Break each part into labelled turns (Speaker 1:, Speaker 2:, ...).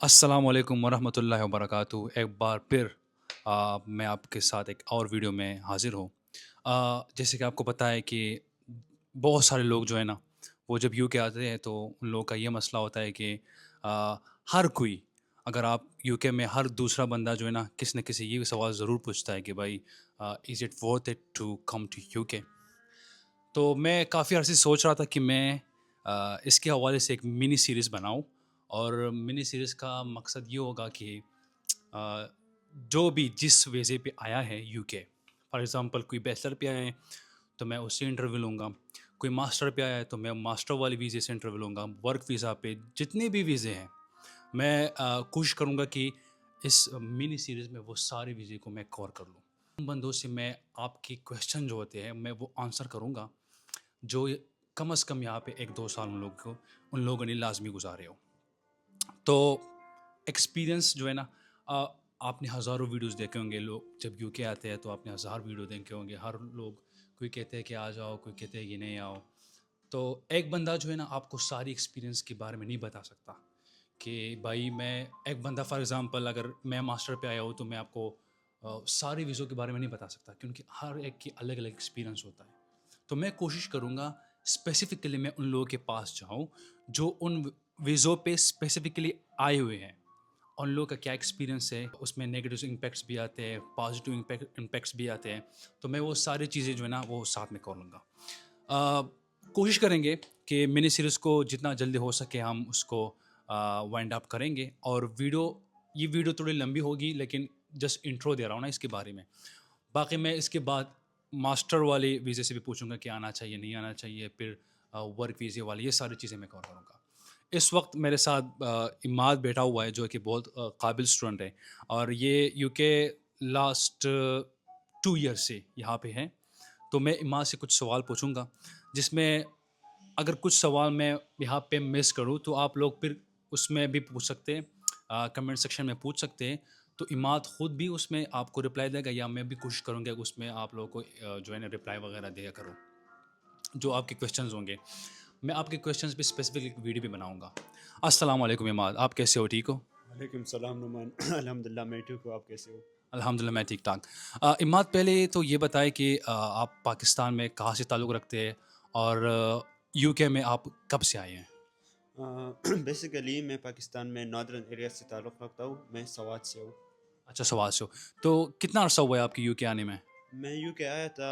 Speaker 1: अस्सलाम वालेकुम वरहमतुल्लाहि वबरकातुहू। एक बार फिर मैं आपके साथ एक और वीडियो में हाज़िर हूँ। जैसे कि आपको पता है कि बहुत सारे लोग जो है ना, वो जब यूके आते हैं तो उन लोगों का ये मसला होता है कि अ, हर कोई अगर आप यूके में हर दूसरा बंदा जो है ना, किसी न किसी ये सवाल ज़रूर पूछता है कि भाई is it worth it to come to UK? तो मैं काफ़ी अर्से से सोच रहा था कि मैं इसके हवाले से एक मिनी सीरीज़ बनाऊँ और मिनी सीरीज़ का मकसद ये होगा कि अ, जो भी जिस वीज़े पे आया है यूके, फॉर एग्ज़ाम्पल कोई बैचलर पे आया है, तो मैं उससे इंटरव्यू लूँगा। कोई मास्टर पे आया है, तो मैं मास्टर वाले वीज़े से इंटरव्यू लूँगा। वर्क वीज़ा पे जितने भी वीज़े हैं, मैं कोशिश करूँगा कि इस मिनी सीरीज़ में वो सारे वीज़े को मैं कवर कर लूँ। उन बंदों से मैं आपके क्वेश्चन जो होते हैं, मैं वो आंसर करूँगा जो ये कम से कम यहाँ पे 1-2 साल उन लोगों ने लाज़मी गुज़ारे हो। तो एक्सपीरियंस जो है ना, आपने हज़ारों वीडियोज़ देखे होंगे। लोग जब यूके आते हैं तो आपने हज़ार वीडियो देखे होंगे। हर लोग कोई कहते हैं कि आ जाओ, कोई कहते हैं कि नहीं आओ। तो एक बंदा जो है ना आपको सारी एक्सपीरियंस के बारे में नहीं बता सकता कि भाई मैं एक बंदा फॉर एग्ज़ाम्पल अगर मैं मास्टर पे आया हूँ तो मैं आपको सारी वीज़ों के बारे में नहीं बता सकता क्योंकि हर एक की अलग-अलग एक्सपीरियंस होता है। तो मैं कोशिश करूँगा स्पेसिफ़िकली मैं उन लोगों के पास जाऊँ जो उन वीज़ों पे स्पेसिफ़िकली आए हुए हैं। उन लोगों का क्या एक्सपीरियंस है, उसमें नेगेटिव इम्पैक्ट्स भी आते हैं, पॉज़िटिव इम्पैक्ट्स भी आते हैं। तो मैं वो सारी चीज़ें जो है ना वो साथ में कर लूँगा। कोशिश करेंगे कि मिनी सीरीज़ को जितना जल्दी हो सके हम उसको वाइंड अप करेंगे और ये वीडियो थोड़ी लंबी होगी लेकिन जस्ट इंट्रो दे रहा हूँ ना इसके बारे में। बाकी मैं इसके बाद मास्टर वाले वीज़े से भी पूछूँगा कि आना चाहिए, नहीं आना चाहिए, फिर वर्क वीज़े वाले ये सारी चीज़ें मैं कवर करूँगा। इस वक़्त मेरे साथ इमाद बैठा हुआ है जो कि बहुत काबिल स्टूडेंट है और ये यूके लास्ट 2 ईयर से यहाँ पे है। तो मैं इमाद से कुछ सवाल पूछूँगा जिसमें अगर कुछ सवाल मैं यहाँ पे मिस करूँ तो आप लोग फिर उसमें भी पूछ सकते हैं, कमेंट सेक्शन में पूछ सकते हैं। तो इमाद खुद भी उसमें आपको रिप्लाई देगा या मैं भी कोशिश करूँगा कि उसमें आप लोगों को जो है ना रिप्लाई वगैरह दिया करूँ, जो आपके क्वेश्चंस होंगे। मैं आपके क्वेश्चंस पे स्पेसिफिक एक वीडियो भी बनाऊँगा। अस्सलाम वालेकुम इमाद, आप कैसे हो, ठीक हो?
Speaker 2: वालेकुम सलाम नुमान। अल्हम्दुलिल्लाह मैं ठीक हूँ। आप कैसे हो?
Speaker 1: अल्हम्दुलिल्लाह मैं ठीक-ठाक। इमाद पहले तो ये बताएँ कि आप पाकिस्तान में कहाँ से ताल्लुक़ रखते हैं और यूके में आप कब से आए हैं?
Speaker 2: बेसिकली मैं पाकिस्तान में नॉर्दर्न एरिया से ताल्लुक़ रखता हूँ। मैं सवात से हूँ।
Speaker 1: अच्छा, सवाल से हो। तो कितना अरसा हुआ है आपके यूके आने में?
Speaker 2: मैं यूके आया था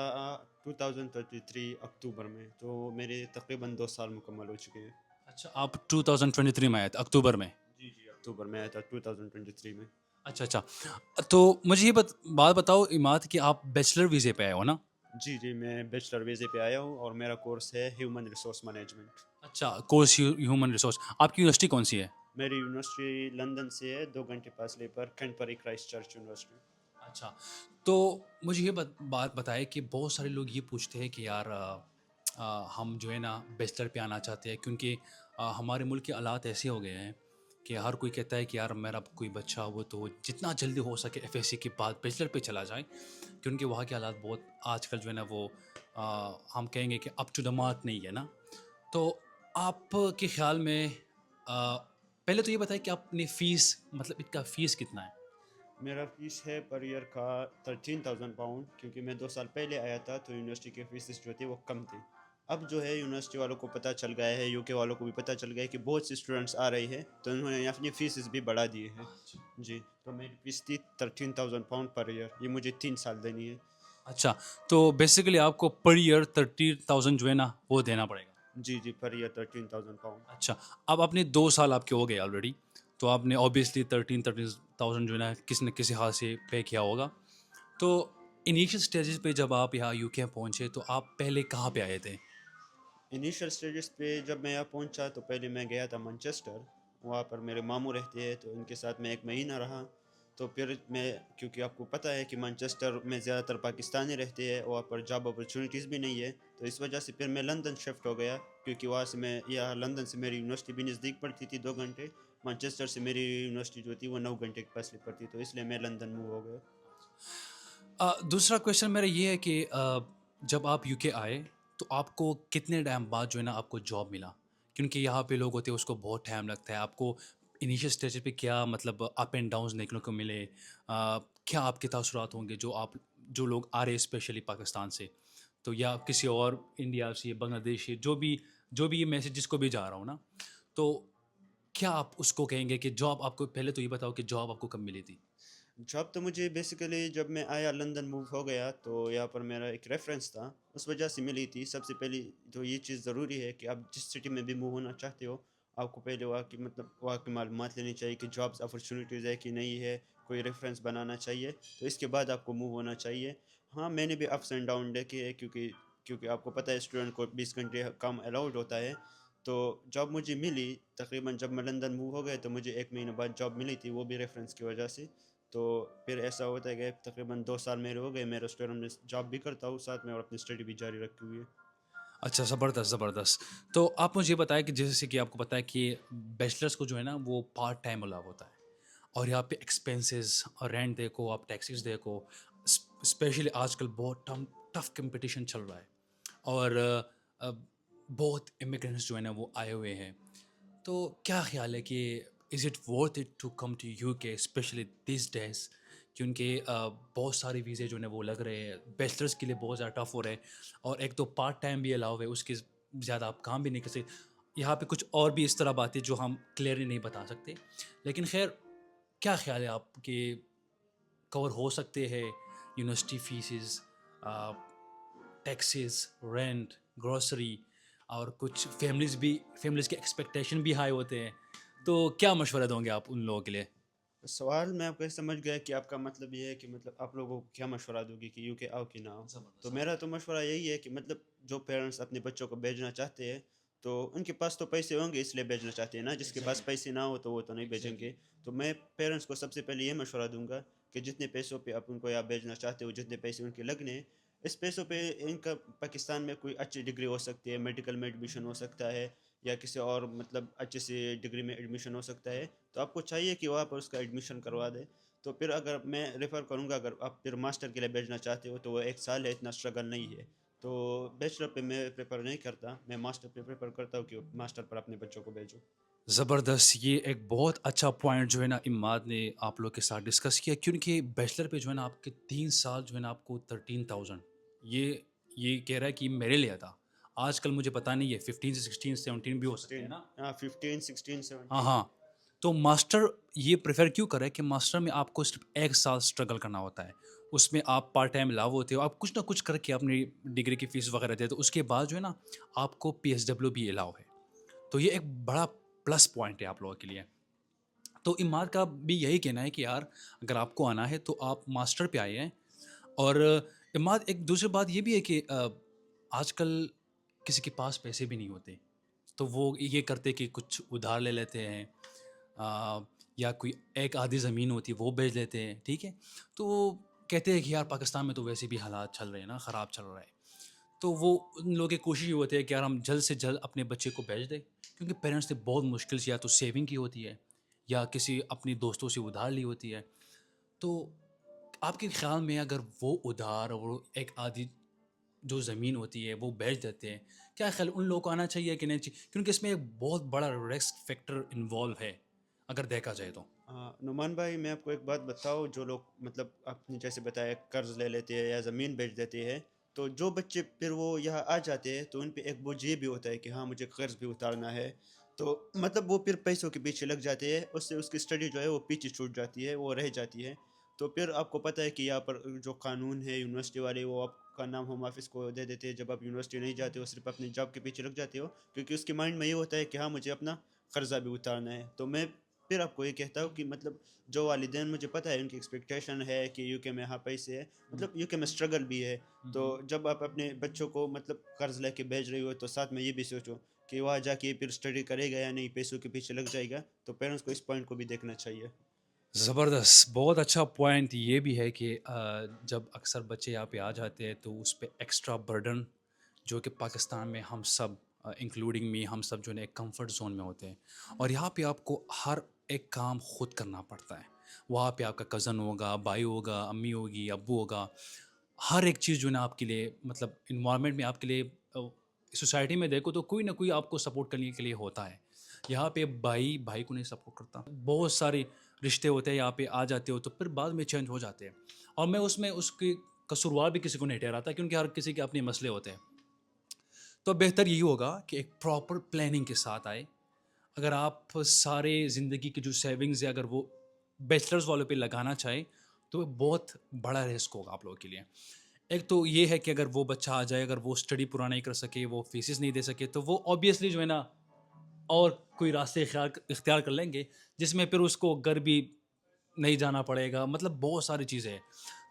Speaker 2: 2033 अक्टूबर में, तो मेरे तकरीबन 2 साल मुकम्मल हो चुके हैं।
Speaker 1: अच्छा, आप 2023 में आए थे, अक्टूबर में?
Speaker 2: जी जी, अक्टूबर में आया था 2023 में।
Speaker 1: अच्छा, अच्छा। तो मुझे ये बात बताओ इमाद कि आप बैचलर वीज़े पे आए हो ना?
Speaker 2: जी जी, मैं बैचलर वीज़े पे आया हूँ और मेरा कोर्स है ह्यूमन रिसोर्स मैनेजमेंट।
Speaker 1: अच्छा, कोर्स ह्यूमन रिसोर्स। आपकी यूनिवर्सिटी कौन-सी है?
Speaker 2: मेरी यूनिवर्सिटी लंदन से है, 2 घंटे फासले पर कैंटबरी क्राइस्ट चर्च यूनिवर्सिटी।
Speaker 1: अच्छा, तो मुझे ये बात बताएँ कि बहुत सारे लोग ये पूछते हैं कि यार हम जो है ना बैचलर पे आना चाहते हैं क्योंकि हमारे मुल्क के हालात ऐसे हो गए हैं कि हर कोई कहता है कि यार मेरा कोई बच्चा हो तो जितना जल्दी हो सके एफएससी के बाद बैचलर पे चला जाए क्योंकि वहाँ के हालात बहुत आजकल जो है ना वो हम कहेंगे कि अप टू द मार्क नहीं है ना। तो आपके ख़्याल में पहले तो ये बताइए कि आपने फ़ीस मतलब इसका फ़ीस कितना है?
Speaker 2: मेरा फ़ीस है पर ईयर का 13,000 पाउंड, क्योंकि मैं 2 साल पहले आया था तो यूनिवर्सिटी की फ़ीस जो थी वो कम थी। अब जो है यूनिवर्सिटी वालों को पता चल गया है, यूके वालों को भी पता चल गया है कि बहुत से स्टूडेंट्स आ रहे हैं, तो उन्होंने अपनी फ़ीस भी बढ़ा दी है। जी, तो मेरी फ़ीस थी 13,000 पाउंड पर ईयर, ये मुझे 3 साल देनी है।
Speaker 1: अच्छा, तो बेसिकली आपको पर ईयर 30,000 जो है ना, वो देना पड़ेगा।
Speaker 2: जी जी, पर ईयर 13,000 पाउंड।
Speaker 1: अच्छा, अब आपने 2 साल आपके हो गए ऑलरेडी, तो आपने ऑब्वियसली 13,000 जो है ना, किसी न किसी हाथ से पे किया होगा। तो इनिशियल स्टेजेस पे जब आप यहाँ यूके पहुँचे, तो आप पहले कहाँ पे आए थे?
Speaker 2: इनिशियल स्टेजेस पे जब मैं यहाँ पहुँचा तो पहले मैं गया था मैनचेस्टर। वहाँ पर मेरे मामू रहते हैं, तो उनके साथ मैं 1 महीना रहा। तो फिर मैं, क्योंकि आपको पता है कि मैनचेस्टर में ज़्यादातर पाकिस्तानी रहते हैं, वहाँ पर जॉब अपॉर्चुनिटीज़ भी नहीं है, तो इस वजह से फिर मैं लंदन शिफ्ट हो गया। क्योंकि वहाँ से मैं, यहाँ लंदन से मेरी यूनिवर्सिटी भी नज़दीक पड़ती थी 2 घंटे। मैनचेस्टर से मेरी यूनिवर्सिटी जो थी वो 9 घंटे के फासले पर थी, तो इसलिए मैं लंदन मूव हो गया।
Speaker 1: दूसरा क्वेश्चन मेरा ये है कि जब आप यूके आए, तो आपको कितने टाइम बाद जो है ना आपको जॉब मिला? क्योंकि यहाँ पे लोग होते हैं उसको बहुत टाइम लगता है। आपको इनिशियल स्टेज पे क्या मतलब अप एंड डाउन्स देखने को मिले? क्या आपके तासुरात होंगे जो लोग आ रहे हैं स्पेशली पाकिस्तान से, तो या किसी और इंडिया से, बांग्लादेश से, जो भी ये मैसेज जिसको भी जा रहा हूँ ना, तो क्या आप उसको कहेंगे कि जॉब आपको, पहले तो ये बताओ कि जॉब आपको कब मिली थी?
Speaker 2: जॉब तो मुझे बेसिकली जब मैं आया लंदन मूव हो गया तो यहाँ पर मेरा एक रेफरेंस था, उस वजह से मिली थी। सबसे पहली तो ये चीज़ ज़रूरी है कि आप जिस सिटी में भी मूव होना चाहते हो, आपको पहले वहाँ की मतलब वहाँ की मालूमात लेनी चाहिए कि जॉब्स अपॉर्चुनिटीज़ है कि नहीं है, कोई रेफरेंस बनाना चाहिए, तो इसके बाद आपको मूव होना चाहिए। हाँ, मैंने भी अप्स एंड डाउन देखे हैं, क्योंकि क्योंकि आपको पता है स्टूडेंट को 20 घंटे कम अलाउड होता है। तो जॉब मुझे मिली तकरीबन जब मैं लंदन मूव हो गया, तो मुझे 1 महीने बाद जॉब मिली थी, वो भी रेफरेंस की वजह से। तो फिर ऐसा होता है कि तकरीबन 2 साल मेरे हो गए, मैं रेस्टोरेंट में जॉब भी करता हूँ साथ में और अपनी स्टडी भी जारी रखी हुई है।
Speaker 1: अच्छा, ज़बरदस्त, ज़बरदस्त। तो आप मुझे ये बताएँ कि जैसे कि आपको पता है कि बैचलर्स को जो है ना वो पार्ट टाइम अलाउ होता है, और यहाँ पे एक्सपेंसेस और रेंट देखो, आप टैक्सेस देखो, स्पेशली आजकल बहुत टफ कंपटीशन चल रहा है, और अ, बहुत इमिग्रेंट्स जो है ना वो आए हुए हैं। तो क्या ख्याल है कि is it worth it to come to UK specially this days, क्योंकि बहुत सारे वीज़े जो है वो लग रहे हैं, बैचलर्स के लिए बहुत ज़्यादा टफ हो रहे हैं, और एक तो पार्ट टाइम भी अलाउ है, उसके ज़्यादा आप काम भी नहीं कर सकते। यहाँ पे कुछ और भी इस तरह बातें जो हम क्लियरली नहीं बता सकते, लेकिन खैर, क्या ख्याल है आपके, कवर हो सकते हैं university faeces, taxes, rent, grocery, और कुछ फैमिलीज़ के एक्सपेक्टेशन भी हाई होते हैं, तो क्या मशवरा दोगे आप उन लोगों के लिए?
Speaker 2: सवाल मैं आपका समझ गया कि आपका मतलब ये है कि मतलब आप लोगों को क्या मशवरा दोगे कि यूके आओ कि ना आओ। तो
Speaker 1: ज़बरदस्त, हाँ।
Speaker 2: मेरा तो मशवरा यही है कि मतलब जो पेरेंट्स अपने बच्चों को भेजना चाहते हैं, तो उनके पास तो पैसे होंगे इसलिए भेजना चाहते हैं ना, जिसके पास
Speaker 1: एग्ज़ैक्टली,
Speaker 2: पैसे ना हो तो वो तो नहीं भेजेंगे।
Speaker 1: एग्ज़ैक्टली।
Speaker 2: तो मैं पेरेंट्स को सबसे पहले ये मशवरा दूंगा कि जितने पैसों पे आप उनको यहाँ भेजना चाहते हो, जितने पैसे उनके लगने, इस पैसों पे इनका पाकिस्तान में कोई अच्छी डिग्री हो सकती है, मेडिकल में एडमिशन हो सकता है, या किसी और मतलब अच्छे से डिग्री में एडमिशन हो सकता है। तो आपको चाहिए कि वहाँ पर उसका एडमिशन करवा दें। तो फिर अगर मैं रेफ़र करूँगा, अगर आप फिर मास्टर के लिए भेजना चाहते हो तो वो 1 साल है, इतना स्ट्रगल नहीं है। तो बैचलर पे मैं प्रेफ़र नहीं करता, मैं मास्टर पे प्रेफ़र करता हूँ कि मास्टर पर अपने बच्चों को भेजूँ।
Speaker 1: ज़बरदस्त, ये एक बहुत अच्छा पॉइंट जो है ना इमाद ने आप लोग के साथ डिस्कस किया, क्योंकि बैचलर पे जो है ना आपके 3 साल जो है ना आपको 13,000, ये ये कह रहा है कि मेरे लिए था। आजकल मुझे पता नहीं है, 15 से 16, 17 भी हो सकते हैं
Speaker 2: 16,
Speaker 1: ना?
Speaker 2: हाँ, 15, 16,
Speaker 1: हाँ,
Speaker 2: 17।
Speaker 1: हाँ। तो मास्टर ये प्रेफ़र क्यों करें कि मास्टर में आपको सिर्फ़ 1 साल स्ट्रगल करना होता है। उसमें आप पार्ट टाइम अलाउ होते हो, आप कुछ ना कुछ करके अपनी डिग्री की फ़ीस वग़ैरह देते हो, उसके बाद जो है ना आपको पीएसडब्ल्यू भी अलाउ है। तो ये एक बड़ा प्लस पॉइंट है आप लोगों के लिए। तो इमाद का भी यही कहना है कि यार, अगर आपको आना है तो आप मास्टर पे आइए। और इमाद, एक दूसरी बात ये भी है कि आजकल किसी के पास पैसे भी नहीं होते, तो वो ये करते कि कुछ उधार ले लेते हैं, अ, या कोई एक आधी ज़मीन होती है वो बेच लेते हैं, ठीक है? तो वो कहते हैं कि यार पाकिस्तान में तो वैसे भी हालात चल रहे हैं ना, ख़राब चल रहा है। तो वो उन लोगों की कोशिश ये होती है कि यार हम जल्द से जल्द अपने बच्चे को भेज दें, क्योंकि पेरेंट्स ने बहुत मुश्किल से या तो सेविंग की होती है, या किसी अपनी दोस्तों से उधार ली होती है। तो आपके ख़्याल में अगर वो उधार और वो एक आधी जो ज़मीन होती है वो बेच देते हैं, क्या ख़्याल उन लोगों को आना चाहिए कि नहीं चाहिए? क्योंकि इसमें एक बहुत बड़ा रिस्क फैक्टर इन्वॉल्व है, अगर देखा जाए तो।
Speaker 2: हाँ, नुमान भाई, मैं आपको एक बात बताऊँ, जो लोग मतलब आपने जैसे बताया कर्ज़ ले लेते हैं या ज़मीन बेच देते हैं, तो जो बच्चे फिर वो यहाँ आ जाते हैं तो उन पे एक बोझ ये भी होता है कि हाँ, मुझे कर्ज़ भी उतारना है। तो मतलब वो फिर पैसों के पीछे लग जाते हैं, उससे उसकी स्टडी जो है वो पीछे छूट जाती है, वो रह जाती है। तो फिर आपको पता है कि यहाँ पर जो कानून है यूनिवर्सिटी वाले, वो आपका नाम होम ऑफिस को दे देते हैं जब आप यूनिवर्सिटी नहीं जाते हो, सिर्फ अपनी जॉब के पीछे लग जाते हो, क्योंकि उसके माइंड में ये होता है कि हाँ, मुझे अपना कर्जा भी उतारना है। तो मैं फिर आपको ये कहता हूँ कि मतलब जो वालिदैन, मुझे पता है उनकी एक्सपेक्टेशन है कि यूके में हाँ पैसे है,
Speaker 1: हुँ,
Speaker 2: मतलब यूके में स्ट्रगल भी है।
Speaker 1: हुँ,
Speaker 2: तो
Speaker 1: हुँ।
Speaker 2: जब आप अपने बच्चों को मतलब कर्ज लेके भेज रही हो, तो साथ में ये भी सोचो कि वहाँ जाके फिर स्टडी करेगा या नहीं, पैसों के पीछे लग जाएगा। तो पेरेंट्स को इस पॉइंट को भी देखना चाहिए।
Speaker 1: ज़बरदस्त, बहुत अच्छा पॉइंट ये भी है कि जब अक्सर बच्चे यहाँ पे आ जाते हैं तो उस पे एक्स्ट्रा बर्डन, जो कि पाकिस्तान में हम सब, इंक्लूडिंग मी, हम सब जो है एक कंफर्ट ज़ोन में होते हैं, और यहाँ पे आपको हर एक काम खुद करना पड़ता है। वहाँ पे आपका कज़न होगा, भाई होगा, अम्मी होगी, अब्बू होगा, हर एक चीज़ जो है ना आपके लिए, मतलब इन्वायरमेंट में आपके लिए, सोसाइटी में देखो तो कोई ना कोई आपको सपोर्ट करने के लिए होता है। یہاں پہ بھائی بھائی کو نہیں سپورٹ کرتا، بہت سارے رشتے ہوتے ہیں یہاں پہ آ جاتے ہو تو پھر بعد میں چینج ہو جاتے ہیں، اور میں اس کی قصوروار بھی کسی کو نہیں ٹھہراتا کیونکہ ہر کسی کے اپنے مسئلے ہوتے ہیں. تو بہتر یہی ہوگا کہ ایک پراپر پلاننگ کے ساتھ آئے. اگر آپ سارے زندگی کی جو سیونگز ہے اگر وہ بیچلرز والوں پہ لگانا چاہیں تو بہت بڑا رسک ہوگا آپ لوگوں کے لیے. ایک تو یہ ہے کہ اگر وہ بچہ آ جائے، اگر وہ اسٹڈی پورا نہیں کر سکے، وہ فیسز نہیں دے سکے، تو وہ آبویسلی جو ہے نا اور کوئی راستے اختیار کر لیں گے جس میں پھر اس کو گھر بھی نہیں جانا پڑے گا، مطلب بہت ساری چیزیں ہیں.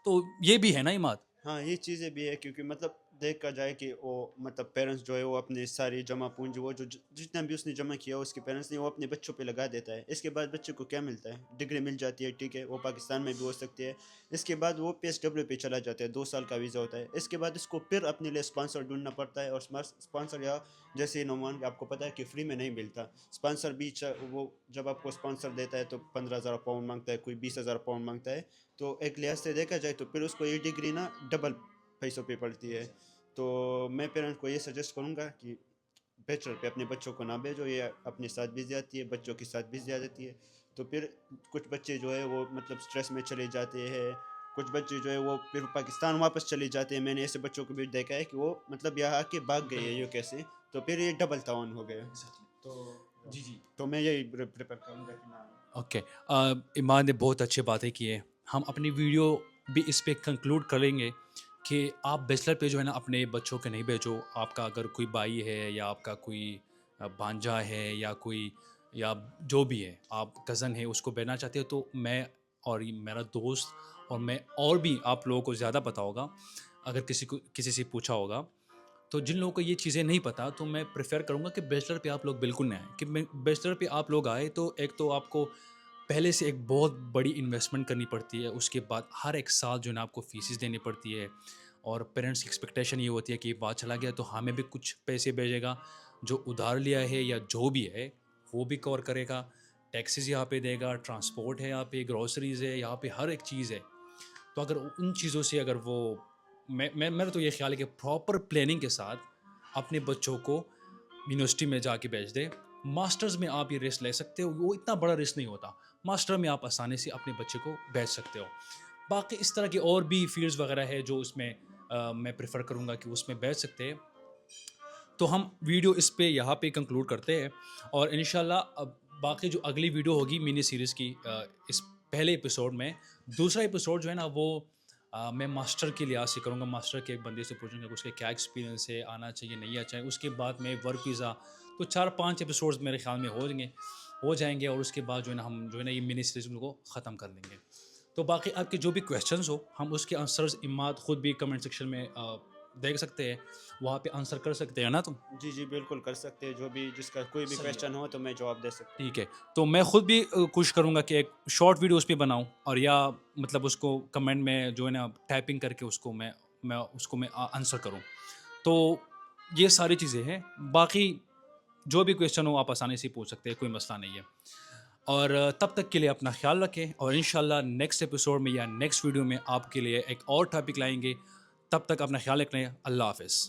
Speaker 1: تو یہ بھی ہے نا عماد.
Speaker 2: ہاں یہ چیزیں بھی ہے کیونکہ مطلب دیکھا جائے کہ وہ مطلب پیرنٹس جو ہے وہ اپنے ساری جمع پونجی وہ جو جتنا بھی اس نے جمع کیا اس کے پیرنٹس نے وہ اپنے بچوں پہ لگا دیتا ہے. اس کے بعد بچے کو کیا ملتا ہے؟ ڈگری مل جاتی ہے، ٹھیک ہے، وہ پاکستان میں بھی ہو سکتی ہے. اس کے بعد وہ پی ایس ڈبلیو پہ چلا جاتا ہے، 2 سال کا ویزا ہوتا ہے. اس کے بعد اس کو پھر اپنے لیے اسپانسر ڈھونڈنا پڑتا ہے، اور اسپانسر یا جیسے نعمان کہ آپ کو پتہ ہے کہ فری میں نہیں ملتا اسپانسر بھی. وہ جب آپ کو اسپانسر دیتا ہے تو 15,000 پاؤنڈ مانگتا ہے، کوئی 20,000 پاؤنڈ مانگتا ہے. تو ایک لحاظ سے دیکھا جائے تو پھر اس کو یہ ڈگری نا ڈبل پیسوں پہ پڑتی ہے. تو میں پیرنٹ کو یہ سجیسٹ کروں گا کہ بیچلر پہ اپنے بچوں کو نہ بھیجو، یہ اپنے ساتھ بھی زیادتی ہے، بچوں کے ساتھ بھی زیادتی ہے. تو پھر کچھ بچے جو ہے وہ مطلب سٹریس میں چلے جاتے ہیں، کچھ بچے جو ہے وہ پھر پاکستان واپس چلے جاتے ہیں. میں نے ایسے بچوں کو بھی دیکھا ہے کہ وہ مطلب یہاں آ کے بھاگ گئے ہیں یو کیسے، تو پھر یہ ڈبل تعاون ہو گیا. تو
Speaker 1: جی جی.
Speaker 2: تو میں یہی پریفر کروں گا کہ نہ.
Speaker 1: اوکے. ایمان نے بہت اچھے باتیں کی ہیں. ہم اپنی ویڈیو بھی اس پہ کنکلوڈ کریں گے کہ آپ بیچلر پہ جو ہے نا اپنے بچوں کے نہیں بھیجو. آپ کا اگر کوئی بھائی ہے یا آپ کا کوئی بھانجا ہے یا کوئی یا جو بھی ہے آپ کزن ہے اس کو بھیجنا چاہتے ہو تو میں اور میرا دوست اور میں اور بھی آپ لوگوں کو زیادہ پتہ ہوگا اگر کسی سے پوچھا ہوگا. تو جن لوگوں کو یہ چیزیں نہیں پتہ تو میں پریفر کروں گا کہ بیچلر پہ آپ لوگ بالکل نہ آئیں. کہ بیچلر پہ آپ لوگ آئے تو ایک تو آپ کو پہلے سے ایک بہت بڑی انویسٹمنٹ کرنی پڑتی ہے، اس کے بعد ہر ایک سال جو ہے نا آپ کو فیسز دینی پڑتی ہے، اور پیرنٹس کی ایکسپیکٹیشن یہ ہوتی ہے کہ بات چلا گیا تو ہمیں بھی کچھ پیسے بھیجے گا، جو ادھار لیا ہے یا جو بھی ہے وہ بھی کور کرے گا. ٹیکسیز یہاں پہ دے گا، ٹرانسپورٹ ہے یہاں پہ، گروسریز ہے یہاں پہ، ہر ایک چیز ہے. تو اگر ان چیزوں سے اگر وہ میرا تو یہ خیال ہے کہ پراپر پلاننگ کے ساتھ اپنے بچوں کو یونیورسٹی میں جا کے بھیج دے. ماسٹرز میں آپ یہ رسک لے سکتے ہو، وہ اتنا بڑا رسک نہیں ہوتا. ماسٹر میں آپ آسانی سے اپنے بچے کو بھیج سکتے ہو. باقی اس طرح کی اور بھی فیلڈز وغیرہ ہے جو اس میں میں پریفر کروں گا کہ اس میں بھیج سکتے ہیں. تو ہم ویڈیو اس پہ یہاں پہ کنکلوڈ کرتے ہیں، اور انشاءاللہ باقی جو اگلی ویڈیو ہوگی منی سیریز کی اس پہلے ایپیسوڈ میں، دوسرا ایپیسوڈ جو ہے نا وہ میں ماسٹر کے لحاظ سے کروں گا. ماسٹر کے ایک بندے سے پوچھوں گا کہ اس کے کیا ایکسپیرینس ہے، آنا چاہیے نہیں آنا چاہیے. اس کے بعد میں ورک ویزا، تو 4-5 ایپیسوڈز میرے خیال میں ہو جائیں گے، اور اس کے بعد جو ہے نا ہم جو ہے نا یہ منی سیریز کو ختم کر لیں گے. تو باقی آپ کے جو بھی کویشچنز ہو ہم اس کے آنسرز عماد خود بھی کمنٹ سیکشن میں دیکھ سکتے ہیں، وہاں پہ آنسر کر سکتے ہیں نا تم.
Speaker 2: جی جی بالکل کر سکتے ہیں، جو بھی جس کا کوئی بھی
Speaker 1: صحیح ہے.
Speaker 2: کویشچن ہو تو میں جواب دے سکتا ہوں.
Speaker 1: ٹھیک ہے. تو میں خود بھی کوشش کروں گا کہ ایک شارٹ ویڈیو اس پہ بناؤں، اور یا مطلب اس کو کمنٹ میں جو ہے نا ٹائپنگ کر کے اس کو میں آنسر کروں. تو یہ ساری چیزیں ہیں. باقی جو بھی کویشچن ہو آپ آسانی سے پوچھ سکتے ہیں، کوئی مسئلہ نہیں ہے. اور تب تک کے لیے اپنا خیال رکھیں، اور انشاءاللہ نیکسٹ ایپیسوڈ میں یا نیکسٹ ویڈیو میں آپ کے لیے ایک اور ٹاپک لائیں گے. تب تک اپنا خیال رکھیں. اللہ حافظ.